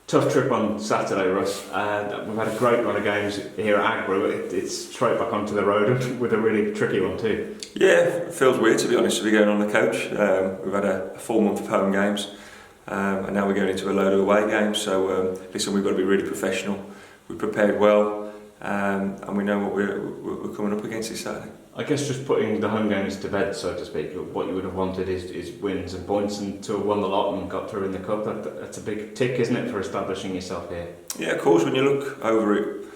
Tough trip on Saturday, Russ. We've had a great run of games here at Agro. It's straight back onto the road with a really tricky one too. Yeah, it feels weird to be honest to be going on the coach. We've had a full month of home games and now we're going into a load of away games. So listen, we've got to be really professional. We've prepared well and we know what we're coming up against this Saturday. I guess just putting the home games to bed, so to speak, what you would have wanted is wins and points, and to have won the lot and got through in the cup, that's a big tick, isn't it, for establishing yourself here? Yeah, of course, when you look over it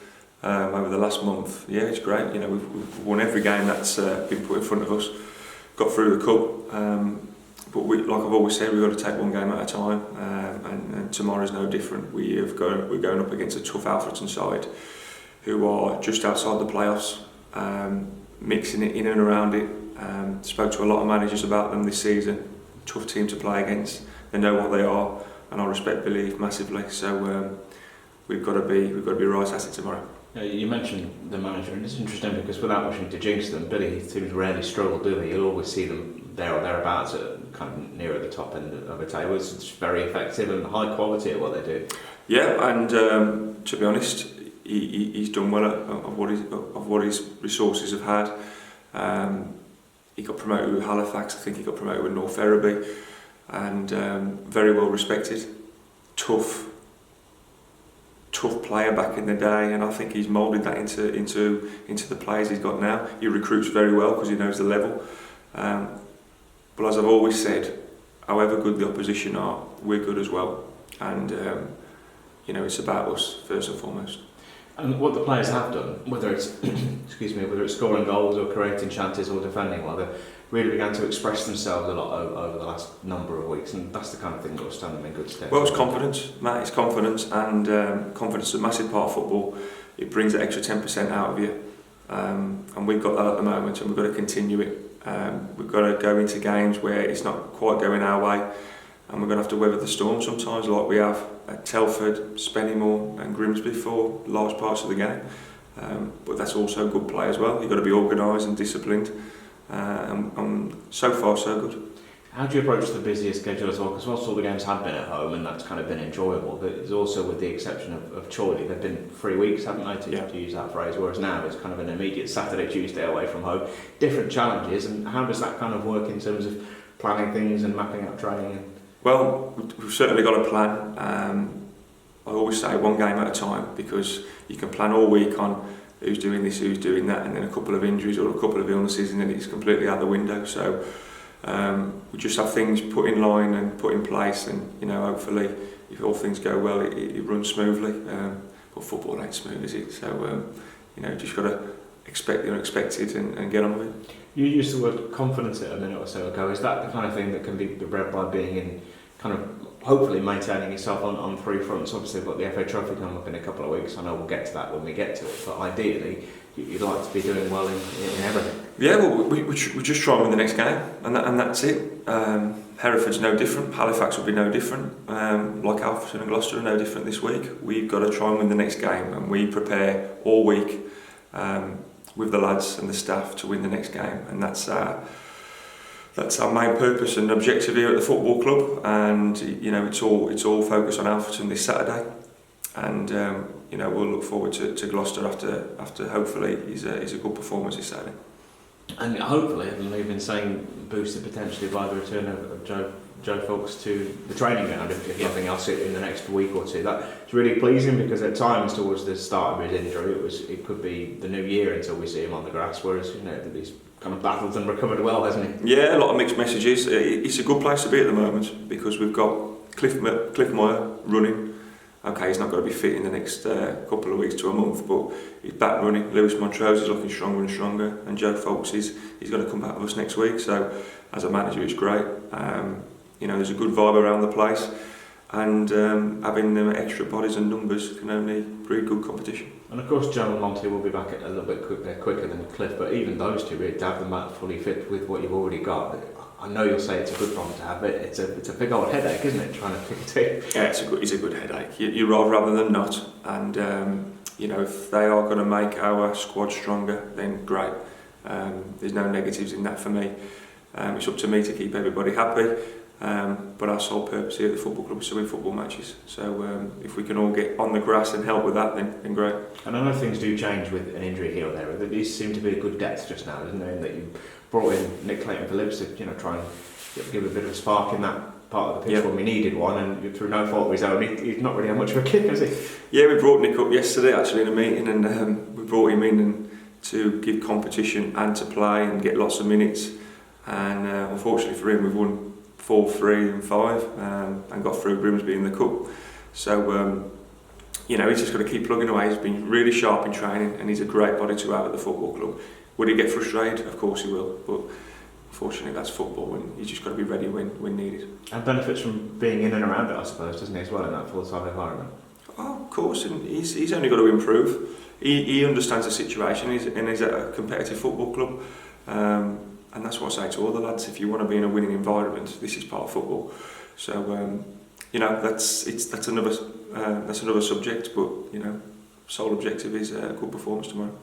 over the last month, yeah, it's great. You know, we've won every game that's been put in front of us, got through the cup, but like I've always said, we've got to take one game at a time, and tomorrow's no different. We're going up against a tough Alfreton side who are just outside the playoffs. Mixing it in and around it. Spoke to a lot of managers about them this season. Tough team to play against. They know what they are, and I respect Billy massively. So we've got to be right at it tomorrow. Yeah, you mentioned the manager, and it's interesting because without wishing to jinx them, Billy seems rarely struggle, do they? You'll always see them there or thereabouts, kind of near at the top end of a table. It's very effective and high quality at what they do. Yeah, and to be honest, he's done well of what his resources have had. He got promoted with Halifax. I think he got promoted with North Ferriby, and very well respected. Tough player back in the day, and I think he's moulded that into the players he's got now. He recruits very well because he knows the level. But as I've always said, however good the opposition are, we're good as well, and it's about us first and foremost. And what the players have done, whether it's whether it's scoring goals or creating chances or defending well, they've really began to express themselves a lot over the last number of weeks, and that's the kind of thing that will stand them in good stead. Well, it's confidence, Matt. It's confidence, and confidence is a massive part of football. It brings that extra 10% out of you, and we've got that at the moment, and we've got to continue it. We've got to go into games where it's not quite going our way, and we're going to have to weather the storm sometimes, like we have at Telford, Spennymoor and Grimsby for large parts of the game. But that's also good play as well. You've got to be organised and disciplined, and so far so good. How do you approach the busier schedule as well? Because whilst all the games have been at home and that's kind of been enjoyable, there's also, with the exception of Chorley, they've been 3 weeks, haven't they, to use that phrase, whereas now it's kind of an immediate Saturday, Tuesday away from home. Different challenges, and how does that kind of work in terms of planning things and mapping out training? Well, we've certainly got a plan. I always say one game at a time, because you can plan all week on who's doing this, who's doing that, and then a couple of injuries or a couple of illnesses, and then it's completely out the window. So we just have things put in line and put in place, and hopefully, if all things go well, it runs smoothly. But football ain't smooth, is it? So just got to expect the unexpected and get on with it. You used the word confidence a minute or so ago. Is that the kind of thing that can be bred by being in, kind of hopefully maintaining yourself on three fronts? Obviously, we've got the FA Trophy coming up in a couple of weeks. I know we'll get to that when we get to it, but ideally, you'd like to be doing well in everything. Yeah, well, we just try and win the next game, and that's it. Hereford's no different. Halifax will be no different. Like Alfreton and Gloucester are no different this week. We've got to try and win the next game, and we prepare all week with the lads and the staff to win the next game, and that's our main purpose and objective here at the football club. And it's all focused on Alfreton this Saturday, and we'll look forward to Gloucester after hopefully is a good performance this Saturday. And hopefully, I believe in saying boosted potentially by the return of Joe Foulkes to the training ground, if nothing else, in the next week or two. That's really pleasing, because at times towards the start of his injury, it could be the new year until we see him on the grass. Whereas he's kind of battled and recovered well, hasn't he? Yeah, a lot of mixed messages. It's a good place to be at the moment, because we've got Cliff Meyer running. Okay, he's not going to be fit in the next couple of weeks to a month, but he's back running. Lewis Montrose is looking stronger and stronger, and Joe Foulkes he's going to come back with us next week. So, as a manager, it's great. There's a good vibe around the place, and having them extra bodies and numbers can only breed good competition. And of course, Joe and Monty will be back a little bit quicker than Cliff, but even those two, to have them back fully fit with what you've already got, I know you'll say it's a good problem to have, but it's a big old headache, isn't it, trying to pick a team? Yeah, it's a good headache. You'd rather than not, and if they are going to make our squad stronger, then great. There's no negatives in that for me. It's up to me to keep everybody happy. But our sole purpose here at the football club is to win football matches. So if we can all get on the grass and help with that, then great. And I know things do change with an injury here or there. There seems to be a good depth just now, isn't there? In that you brought in Nick Clayton Phillips to try and give a bit of a spark in that part of the pitch when we needed one, and through no fault of his own, he's not really had much of a kick, has he? Yeah, we brought Nick up yesterday actually in a meeting, and we brought him in to give competition and to play and get lots of minutes. And unfortunately for him, we've won 4-3 and 5 and got through Grimsby in the cup. So he's just got to keep plugging away. He's been really sharp in training, and he's a great body to have at the football club. Would he get frustrated? Of course he will, but unfortunately that's football, and he's just got to be ready when needed. And benefits from being in and around it, I suppose, doesn't he, as well, in that full-time environment? Oh, of course, and he's only got to improve. He understands the situation, and he's at a competitive football club, and that's what I say to all the lads. If you want to be in a winning environment, this is part of football. So that's another subject, but sole objective is a good performance tomorrow.